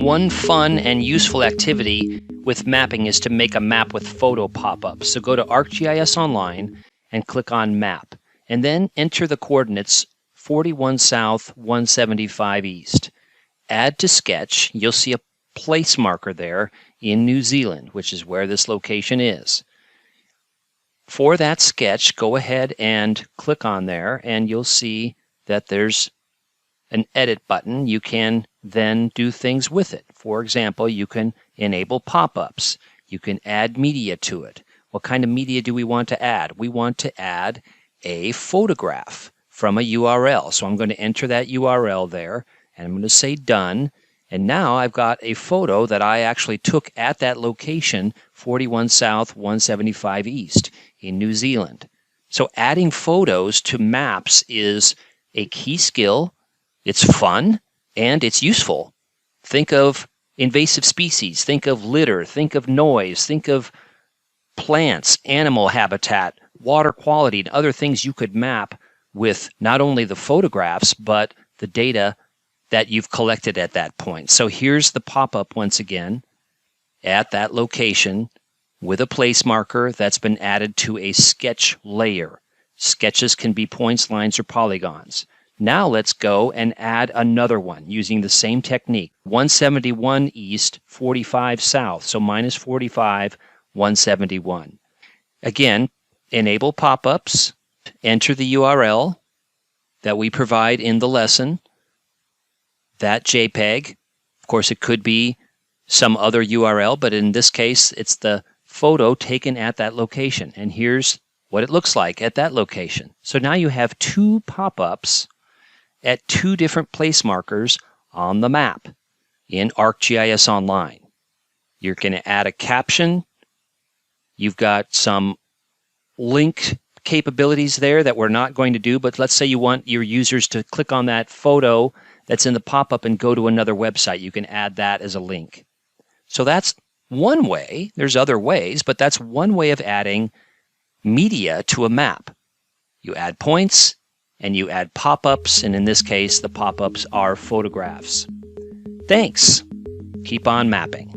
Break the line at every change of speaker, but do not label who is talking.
One fun and useful activity with mapping is to make a map with photo pop-ups. So go to ArcGIS Online and click on Map, and then enter the coordinates 41 south, 175 east. Add to sketch. You'll see a place marker there in New Zealand, which is where this location is. For that sketch, go ahead and click on there, and you'll see that there's an edit button. You can then do things with it. For example, you can enable pop-ups. You can add media to it. What kind of media do we want to add? We want to add a photograph from a URL. So I'm going to enter that URL there, and I'm going to say done. And now I've got a photo that I actually took at that location, 41 South, 175 East in New Zealand. So adding photos to maps is a key skill. It's fun and it's useful. Think of invasive species, think of litter, think of noise, think of plants, animal habitat, water quality, and other things you could map with not only the photographs, but the data that you've collected at that point. So here's the pop-up once again at that location with a place marker that's been added to a sketch layer. Sketches can be points, lines, or polygons. Now let's go and add another one using the same technique. 171 east, 45 south, so minus 45, 171. Again, enable pop-ups, enter the URL that we provide in the lesson, that JPEG. Of course, it could be some other URL, but in this case, it's the photo taken at that location. And here's what it looks like at that location. So now you have two pop-ups at two different place markers on the map in ArcGIS Online. You're going to add a caption. You've got some link capabilities there that we're not going to do, but let's say you want your users to click on that photo that's in the pop-up and go to another website. You can add that as a link. So that's one way. There's other ways, but that's one way of adding media to a map. You add points and you add pop-ups, and in this case, the pop-ups are photographs. Thanks. Keep on mapping.